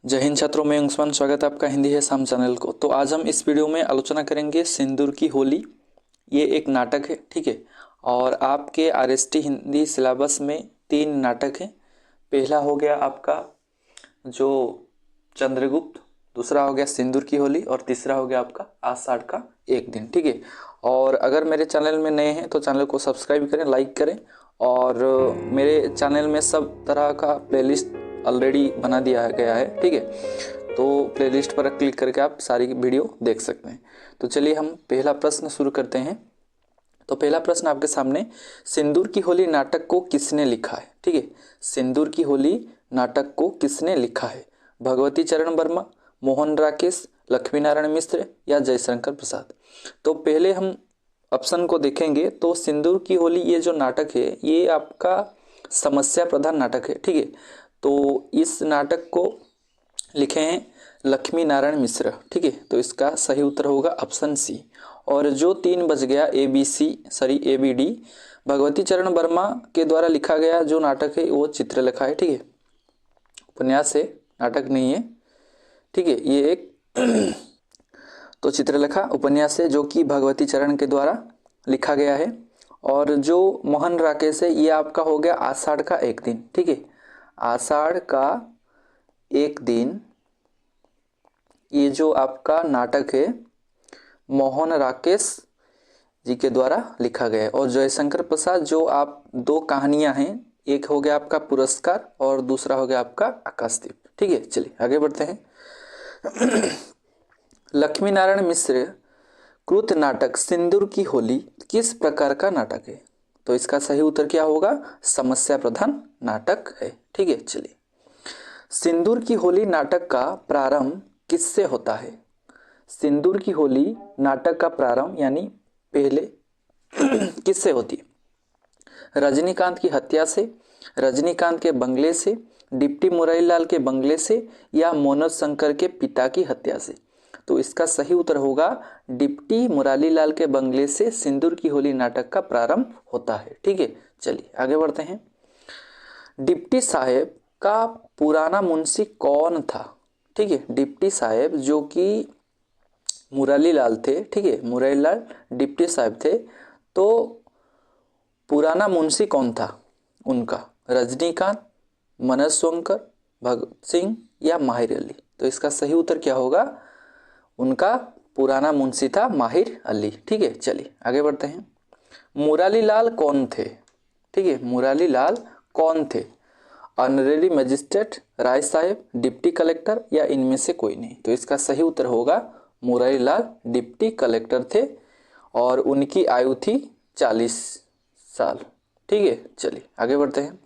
जय हिंद छात्रों, मैं अंशुमान। स्वागत है आपका हिंदी है शाम चैनल को। तो आज हम इस वीडियो में आलोचना करेंगे सिंदूर की होली। ये एक नाटक है, ठीक है। और आपके आरएसटी हिंदी सिलेबस में 3 नाटक हैं। पहला हो गया आपका जो चंद्रगुप्त, दूसरा हो गया सिंदूर की होली और तीसरा हो गया आपका आषाढ़ का एक दिन, ठीक है। और अगर मेरे चैनल में नए हैं तो चैनल को सब्सक्राइब करें, लाइक करें। और मेरे चैनल में सब तरह का प्लेलिस्ट ऑलरेडी बना दिया गया है, ठीक है। तो प्लेलिस्ट पर क्लिक करके आप सारी वीडियो देख सकते हैं। तो चलिए हम पहला प्रश्न शुरू करते हैं। तो पहला प्रश्न आपके सामने, सिंदूर की होली नाटक को किसने लिखा है, ठीक है। सिंदूर की होली नाटक को किसने लिखा है? भगवती चरण वर्मा, मोहन राकेश, लक्ष्मी नारायण मिश्र या जयशंकर प्रसाद। तो पहले हम ऑप्शन को देखेंगे। तो सिंदूर की होली ये जो नाटक है ये आपका समस्या प्रधान नाटक है, ठीक है। तो इस नाटक को लिखे हैं लक्ष्मी नारायण मिश्र, ठीक है। तो इसका सही उत्तर होगा ऑप्शन सी। और जो 3 बज गया ABD, भगवती चरण वर्मा के द्वारा लिखा गया जो नाटक है वो चित्रलेखा है, ठीक है। उपन्यास है, नाटक नहीं है, ठीक है। ये एक तो चित्रलेखा उपन्यास है जो कि भगवती चरण के द्वारा लिखा गया है। और जो मोहन राकेश है ये आपका हो गया आषाढ़ का एक दिन, ठीक है। आषाढ़ का एक दिन ये जो आपका नाटक है मोहन राकेश जी के द्वारा लिखा गया है। और जयशंकर प्रसाद जो आप 2 कहानियां हैं, एक हो गया आपका पुरस्कार और दूसरा हो गया आपका आकाशदीप, ठीक है। चलिए आगे बढ़ते हैं। लक्ष्मी नारायण मिश्र कृत नाटक सिंदूर की होली किस प्रकार का नाटक है? तो इसका सही उत्तर क्या होगा? समस्या प्रधान नाटक है, ठीक है। चलिए, सिंदूर की होली नाटक का प्रारंभ किससे होता है? सिंदूर की होली नाटक का प्रारंभ यानी पहले किससे होती है? रजनीकांत की हत्या से, रजनीकांत के बंगले से, डिप्टी मुरारीलाल के बंगले से या मनोज शंकर के पिता की हत्या से। तो इसका सही उत्तर होगा डिप्टी मुरारीलाल के बंगले से सिंदूर की होली नाटक का प्रारंभ होता है, ठीक है। चलिए आगे बढ़ते हैं। डिप्टी साहेब का पुराना मुंशी कौन था? ठीक है, डिप्टी साहेब जो कि मुरारीलाल थे, ठीक है, मुरारीलाल डिप्टी साहब थे। तो पुराना मुंशी कौन था उनका? रजनीकांत, मनोज शंकर, भगत सिंह या माहिर अली। तो इसका सही उत्तर क्या होगा? उनका पुराना मुंशी था माहिर अली, ठीक है। चलिए आगे बढ़ते हैं। मुरारीलाल कौन थे? ठीक है, मुरारीलाल कौन थे? ऑनरेरी मजिस्ट्रेट, राय साहेब, डिप्टी कलेक्टर या इनमें से कोई नहीं। तो इसका सही उत्तर होगा मुरारीलाल डिप्टी कलेक्टर थे और उनकी आयु थी 40 साल, ठीक है। चलिए आगे बढ़ते हैं।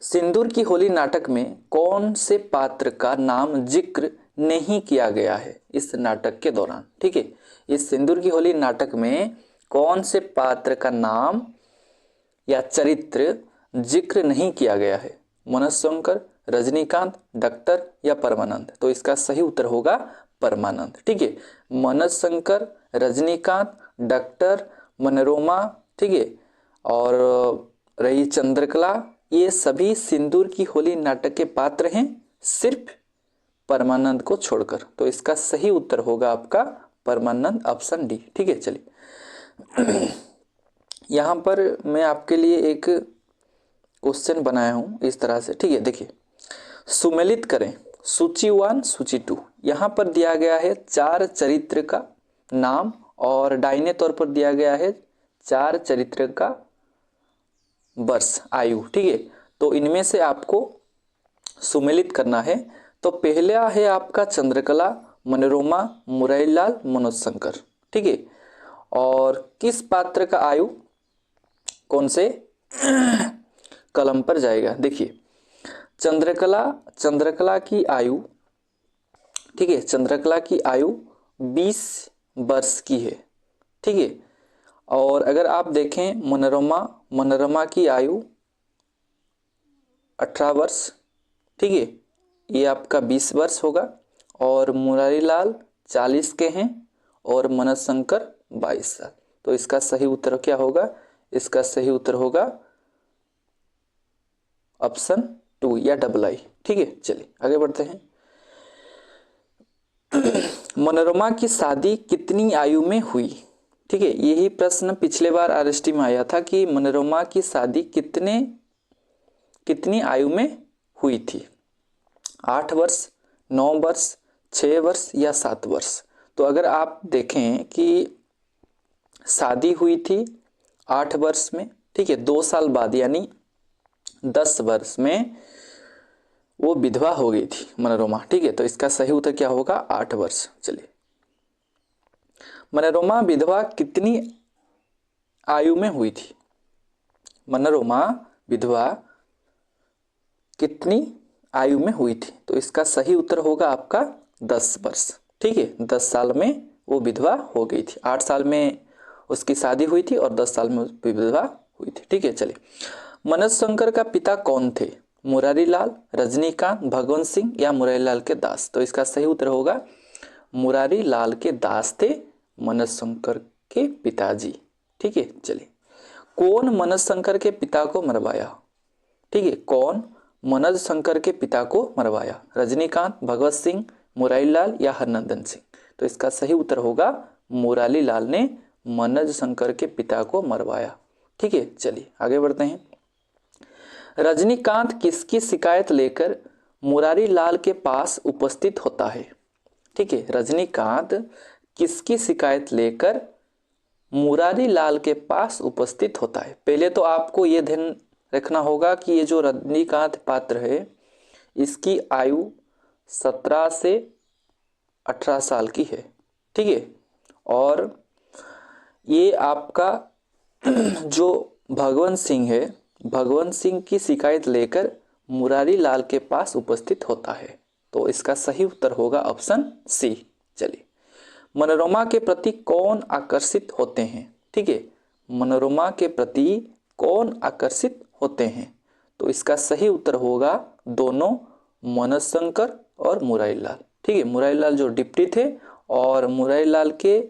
सिंदूर की होली नाटक में कौन से पात्र का नाम जिक्र नहीं किया गया है इस नाटक के दौरान? ठीक है, इस सिंदूर की होली नाटक में कौन से पात्र का नाम या चरित्र जिक्र नहीं किया गया है? मनोज शंकर, रजनीकांत, डॉक्टर या परमानंद। तो इसका सही उत्तर होगा परमानंद, ठीक है। मनोज शंकर, रजनीकांत, डॉक्टर, मनोरमा, ठीक है, और रही चंद्रकला, ये सभी सिंदूर की होली नाटक के पात्र हैं, सिर्फ परमानंद को छोड़कर। तो इसका सही उत्तर होगा आपका परमानंद, ऑप्शन डी, ठीक है। चलिए यहाँ पर मैं आपके लिए एक क्वेश्चन बनाया हूँ इस तरह से, ठीक है। देखिए, सुमेलित करें सूची 1 सूची 2। यहाँ पर दिया गया है 4 चरित्र का नाम और दाहिने तौर पर दिया गया है 4 चरित्र का वर्ष, आयु, ठीक है। तो इनमें से आपको सुमेलित करना है। तो पहला है आपका चंद्रकला, मनोरमा, मुरारीलाल, मनोज शंकर, ठीक है। और किस पात्र का आयु कौन से कलम पर जाएगा? देखिए, चंद्रकला की आयु, ठीक है, चंद्रकला की आयु 20 वर्ष की है, ठीक है। और अगर आप देखें मनोरमा की आयु 18 वर्ष, ठीक है, ये आपका 20 वर्ष होगा। और मुरारीलाल 40 के हैं और मनोज शंकर 22 साल। तो इसका सही उत्तर क्या होगा? इसका सही उत्तर होगा ऑप्शन 2 या डबल आई, ठीक है। चलिए आगे बढ़ते हैं। मनोरमा की शादी कितनी आयु में हुई? ठीक है, यही प्रश्न पिछले बार आरएसटी में आया था कि मनोरमा की शादी कितनी आयु में हुई थी? 8 वर्ष, 9 वर्ष, 6 वर्ष या 7 वर्ष? तो अगर आप देखें कि शादी हुई थी 8 वर्ष में, ठीक है, 2 साल बाद यानी 10 वर्ष में वो विधवा हो गई थी मनोरमा, ठीक है। तो इसका सही उत्तर क्या होगा? 8 वर्ष। चलिए, मनोरमा विधवा कितनी आयु में हुई थी? मनोरमा विधवा कितनी आयु में हुई थी? तो इसका सही उत्तर होगा आपका 10 वर्ष, ठीक है। 10 साल में वो विधवा हो गई थी। 8 साल में उसकी शादी हुई थी और 10 साल में विधवा हुई थी, ठीक है। चलिए, मनोज शंकर का पिता कौन थे? मुरारी लाल, रजनीकांत, भगवंत सिंह या मुरारी लाल के दास? तो इसका सही उत्तर होगा मुरारी लाल के दास थे मनोज शंकर के पिताजी, ठीक है। चलिए, कौन मनोज शंकर के पिता को मरवाया? ठीक है, कौन मनोज शंकर के पिता को मरवाया? रजनीकांत, भगवत सिंह, मुरारी लाल या हरनंदन सिंह? तो इसका सही उत्तर होगा मुरारी लाल ने मनोज शंकर के पिता को मरवाया, ठीक है। चलिए आगे बढ़ते हैं। रजनीकांत किसकी शिकायत लेकर मुरारी लाल के पास उपस्थित होता है? ठीक है, रजनीकांत किसकी शिकायत लेकर मुरारी लाल के पास उपस्थित होता है? पहले तो आपको ये ध्यान रखना होगा कि ये जो रजनीकांत पात्र है इसकी आयु 17 से 18 साल की है, ठीक है। और ये आपका जो भगवंत सिंह है, भगवंत सिंह की शिकायत लेकर मुरारी लाल के पास उपस्थित होता है। तो इसका सही उत्तर होगा ऑप्शन सी। चलिए, मनोरमा के प्रति कौन आकर्षित होते हैं? ठीक है, मनोरमा के प्रति कौन आकर्षित होते हैं? तो इसका सही उत्तर होगा दोनों, मनोज शंकर और मुरारी लाल, ठीक है। मुरारी लाल जो डिप्टी थे और मुरारी लाल के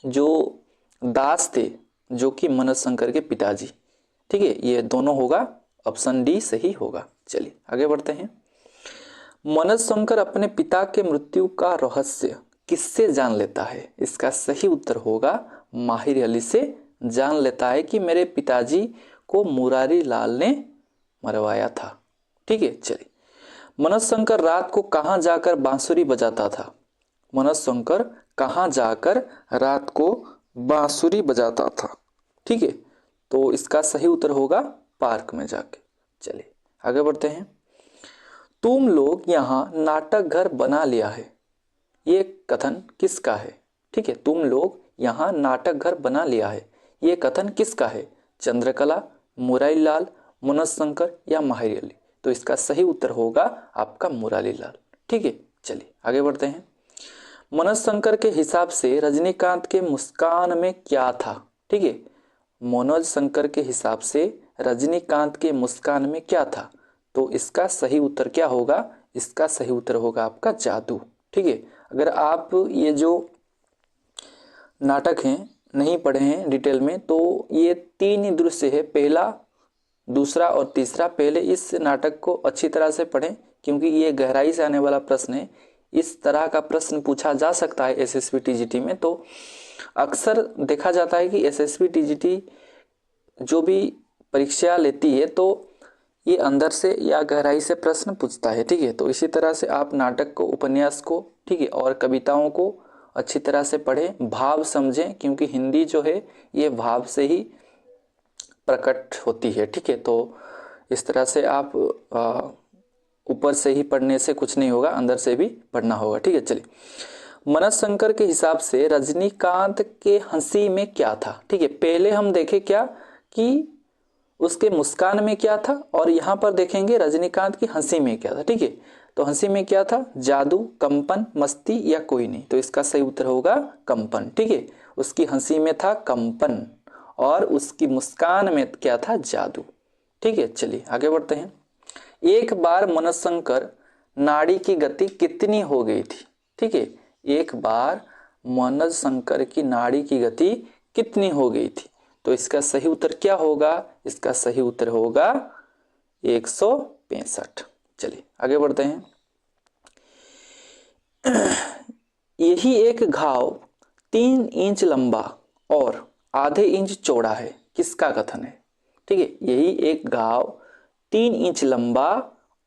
जो दास थे जो कि मनोज शंकर के पिताजी, ठीक है। ये दोनों होगा, ऑप्शन डी सही होगा। चलिए आगे बढ़ते हैं। मनोज शंकर अपने पिता के मृत्यु का रहस्य किससे जान लेता है? इसका सही उत्तर होगा माहिर अली से जान लेता है कि मेरे पिताजी को मुरारी लाल ने मरवाया था, ठीक है। चलिए, मनोज शंकर रात को कहाँ जाकर बांसुरी बजाता था? मनोज शंकर कहाँ जाकर रात को बांसुरी बजाता था? ठीक है, तो इसका सही उत्तर होगा पार्क में जाके। चलिए आगे बढ़ते हैं। तुम लोग यहाँ नाटक घर बना लिया है, ये कथन किसका है? ठीक है, तुम लोग यहाँ नाटक घर बना लिया है, ये कथन किसका है? चंद्रकला, मुरारी लाल, मनोज शंकर या माहिर अली? तो इसका सही उत्तर होगा आपका मुरारी लाल, ठीक है। चलिए आगे बढ़ते हैं। मनोज शंकर के हिसाब से रजनीकांत के मुस्कान में क्या था? ठीक है, मनोज शंकर के हिसाब से रजनीकांत के मुस्कान में क्या था? तो इसका सही उत्तर क्या होगा? इसका सही उत्तर होगा आपका जादू, ठीक है। अगर आप ये जो नाटक हैं नहीं पढ़े हैं डिटेल में, तो ये 3 ही दृश्य है, पहला, दूसरा और तीसरा। पहले इस नाटक को अच्छी तरह से पढ़ें क्योंकि ये गहराई से आने वाला प्रश्न है। इस तरह का प्रश्न पूछा जा सकता है एसएसबी टीजीटी में। तो अक्सर देखा जाता है कि एसएसबी टीजीटी जो भी परीक्षा लेती है तो ये अंदर से या गहराई से प्रश्न पूछता है, ठीक है। तो इसी तरह से आप नाटक को, उपन्यास को, ठीक है, और कविताओं को अच्छी तरह से पढ़ें, भाव समझें, क्योंकि हिंदी जो है ये भाव से ही प्रकट होती है, ठीक है। तो इस तरह से आप ऊपर से ही पढ़ने से कुछ नहीं होगा, अंदर से भी पढ़ना होगा, ठीक है। चलिए, मनोज शंकर के हिसाब से रजनीकांत के हंसी में क्या था? ठीक है, पहले हम देखें क्या कि उसके मुस्कान में क्या था, और यहाँ पर देखेंगे रजनीकांत की हंसी में क्या था, ठीक है। तो हंसी में क्या था? जादू, कंपन, मस्ती या कोई नहीं? तो इसका सही उत्तर होगा कंपन, ठीक है। उसकी हंसी में था कंपन और उसकी मुस्कान में क्या था? जादू, ठीक है। चलिए आगे बढ़ते हैं। एक बार मनोज शंकर नाड़ी की गति कितनी हो गई थी? ठीक है, एक बार मनोज शंकर की नाड़ी की गति कितनी हो गई थी? तो इसका सही उत्तर क्या होगा? इसका सही उत्तर होगा 165। चलिए आगे बढ़ते हैं। यही एक घाव 3 इंच लंबा और आधे इंच चौड़ा है, किसका कथन है? ठीक है, यही एक घाव 3 इंच लंबा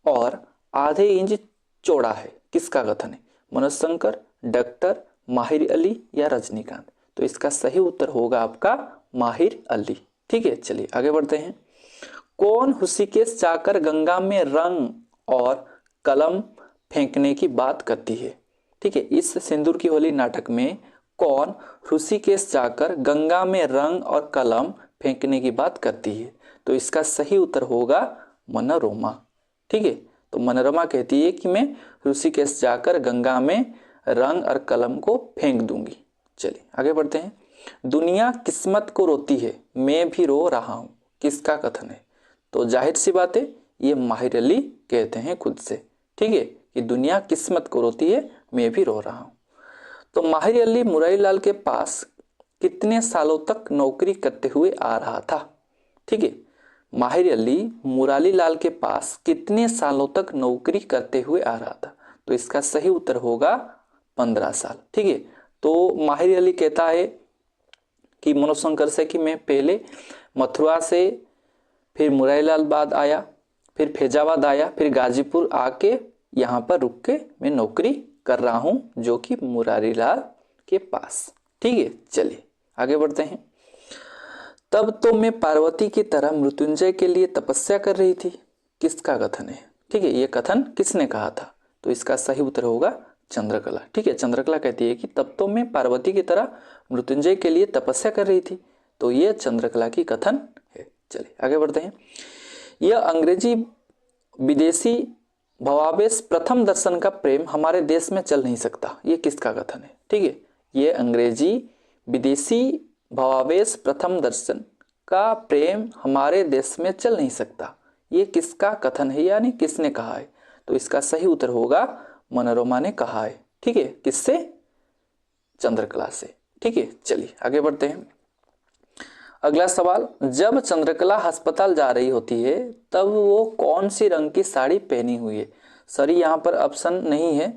और आधे इंच चौड़ा है, किसका कथन है? मनोज शंकर, डॉक्टर, माहिर अली या रजनीकांत? तो इसका सही उत्तर होगा आपका माहिर अली। ठीक है, चलिए आगे बढ़ते हैं। कौन ऋषिकेश जाकर गंगा में रंग और कलम फेंकने की बात करती है? ठीक है, इस सिंदूर की होली नाटक में कौन ऋषिकेश जाकर गंगा में रंग और कलम फेंकने की बात करती है? तो इसका सही उत्तर होगा मनोरमा। ठीक है, तो मनोरमा कहती है कि मैं ऋषिकेश जाकर गंगा में रंग और कलम को फेंक दूंगी। चलिए आगे बढ़ते हैं। दुनिया किस्मत को रोती है, मैं भी रो रहा हूं, किसका कथन है? तो जाहिर सी बात है, ये माहिर अली कहते हैं खुद से। ठीक है, कि दुनिया किस्मत को रोती है, मैं भी रो रहा हूं। तो माहिर अली मुरारीलाल के पास कितने सालों तक नौकरी करते हुए आ रहा था? ठीक है, माहिर अली मुरारीलाल के पास कितने सालों तक नौकरी करते हुए आ रहा था? तो इसका सही उत्तर होगा 15 साल। ठीक है, तो माहिर अली कहता है कि मनोज शंकर से कि मैं पहले मथुरा से, फिर मुरारीलाल बाद आया, फिर फैजाबाद आया, फिर गाजीपुर आके यहाँ पर रुक के मैं नौकरी कर रहा हूँ, जो कि मुरारीलाल के पास। ठीक है, चलिए आगे बढ़ते हैं। तब तो मैं पार्वती की तरह मृत्युंजय के लिए तपस्या कर रही थी, किसका कथन है? ठीक है, ये कथन किसने कहा था? तो इसका सही उत्तर होगा चंद्रकला। ठीक है, चंद्रकला कहती है कि तब तो मैं पार्वती की तरह मृत्युंजय के लिए तपस्या कर रही थी। तो ये चंद्रकला की कथन है। चलिए आगे बढ़ते हैं। यह अंग्रेजी विदेशी भवावेश प्रथम दर्शन का प्रेम हमारे देश में चल नहीं सकता, ये किसका कथन है? ठीक है, ये अंग्रेजी विदेशी भवावेश प्रथम दर्शन का प्रेम हमारे देश में चल नहीं सकता, ये किसका कथन है, यानी किसने कहा है? तो इसका सही उत्तर होगा मनोरमा ने कहा है। ठीक है, किससे? चंद्रकला से। ठीक है, चलिए आगे बढ़ते हैं। अगला सवाल, जब चंद्रकला अस्पताल जा रही होती है तब वो कौन सी रंग की साड़ी पहनी हुई है? सॉरी, यहाँ पर ऑप्शन नहीं है।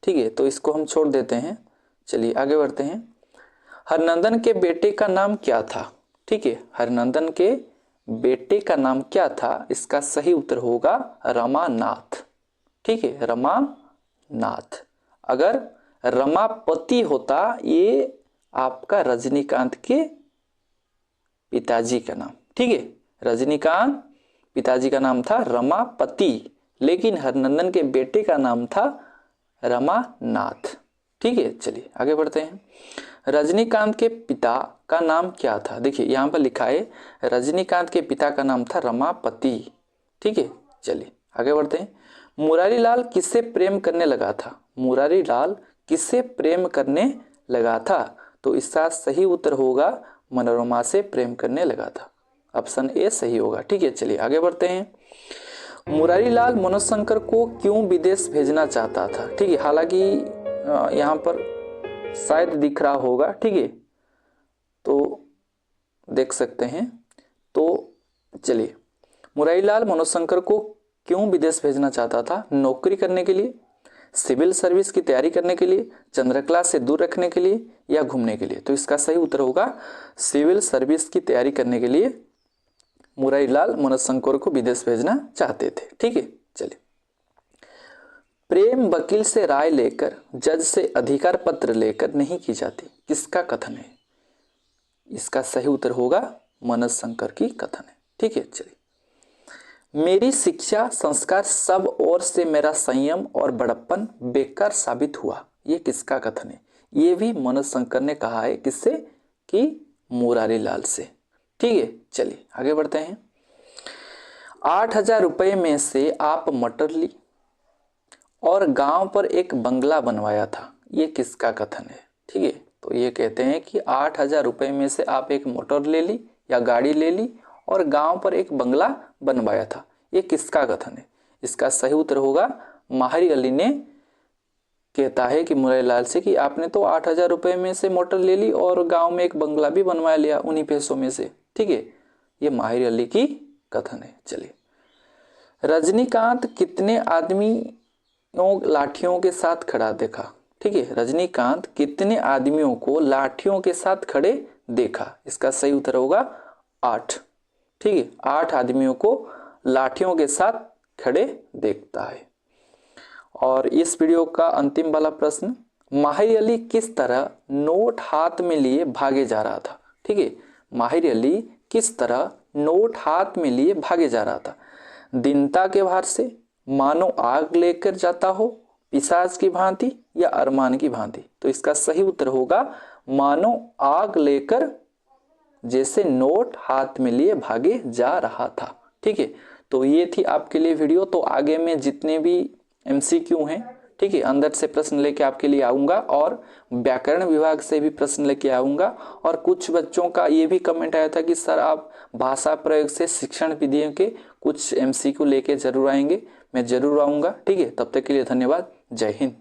ठीक है, तो इसको हम छोड़ देते हैं। चलिए आगे बढ़ते हैं। हरनंदन के बेटे का नाम क्या था? ठीक है, हरनंदन के बेटे का नाम क्या था? इसका सही उत्तर होगा रमानाथ। ठीक है, रमानाथ। अगर रमापति होता, ये आपका रजनीकांत के पिताजी का नाम। ठीक है, रजनीकांत पिताजी का नाम था रमापति, लेकिन हरनंदन के बेटे का नाम था रमानाथ। ठीक है, चलिए आगे बढ़ते हैं। रजनीकांत के पिता का नाम क्या था? देखिए यहाँ पर लिखा है रजनीकांत के पिता का नाम था रमापति। ठीक है, चलिए आगे बढ़ते हैं। मुरारीलाल किससे प्रेम करने लगा था? मुरारीलाल किससे प्रेम करने लगा था? तो इसका सही उत्तर होगा मनोरमा से प्रेम करने लगा था। ऑप्शन ए सही होगा। ठीक है, चलिए आगे बढ़ते हैं। मुरारीलाल मनोज शंकर को क्यों विदेश भेजना चाहता था? ठीक है, हालांकि यहाँ पर शायद दिख रहा होगा। ठीक है, तो देख सकते हैं। तो चलिए, मुरारीलाल मनोज शंकर को क्यों विदेश भेजना चाहता था? नौकरी करने के लिए, सिविल सर्विस की तैयारी करने के लिए, चंद्रकला से दूर रखने के लिए या घूमने के लिए? तो इसका सही उत्तर होगा सिविल सर्विस की तैयारी करने के लिए मुरारीलाल मनोज शंकर को विदेश भेजना चाहते थे। ठीक है, चलिए। प्रेम वकील से राय लेकर, जज से अधिकार पत्र लेकर नहीं की जाती, किसका कथन है? इसका सही उत्तर होगा मनोज शंकर की कथन है। ठीक है, चलिए। मेरी शिक्षा संस्कार सब ओर से मेरा संयम और बड़प्पन बेकार साबित हुआ, ये किसका कथन है? ये भी मनोज शंकर ने कहा है। किससे? कि मुरारीलाल से। ठीक है, चलिए आगे बढ़ते हैं। 8,000 रुपये में से आप मटर ली और गांव पर एक बंगला बनवाया था, ये किसका कथन है? ठीक है, तो ये कहते हैं कि 8,000 रुपये में से आप एक मोटर ले ली या गाड़ी ले ली और गांव पर एक बंगला बनवाया था, ये किसका कथन है? इसका सही उत्तर होगा माहिर अली ने कहता है कि मुरारीलाल से कि आपने तो 8,000 रुपये में से मोटर ले ली और गांव में एक बंगला भी बनवा लिया उन्हीं पैसों में से। ठीक है, ये माहिर अली की कथन है। चलिए, रजनीकांत कितने आदमियों लाठियों के साथ खड़ा देखा? ठीक है, रजनीकांत कितने आदमियों को लाठियों के साथ खड़े देखा? इसका सही उत्तर होगा 8। ठीक है, 8 आदमियों को लाठियों के साथ खड़े देखता है। और इस वीडियो का अंतिम वाला प्रश्न, माहिर अली किस तरह नोट हाथ में लिए भागे जा रहा था? ठीक है, माहिर अली किस तरह नोट हाथ में लिए भागे जा रहा था? दीनता के भार से, मानो आग लेकर जाता हो, पिशाच की भांति, या अरमान की भांति? तो इसका सही उत्तर होगा मानो आग लेकर जैसे नोट हाथ में लिए भागे जा रहा था। ठीक है, तो ये थी आपके लिए वीडियो। तो आगे में जितने भी MCQ हैं, ठीक है, अंदर से प्रश्न लेके आपके लिए आऊँगा और व्याकरण विभाग से भी प्रश्न लेके आऊँगा। और कुछ बच्चों का ये भी कमेंट आया था कि सर आप भाषा प्रयोग से शिक्षण विधियों के कुछ MCQ लेके जरूर आएंगे। मैं जरूर आऊँगा। ठीक है, तब तक के लिए धन्यवाद। जय हिंद।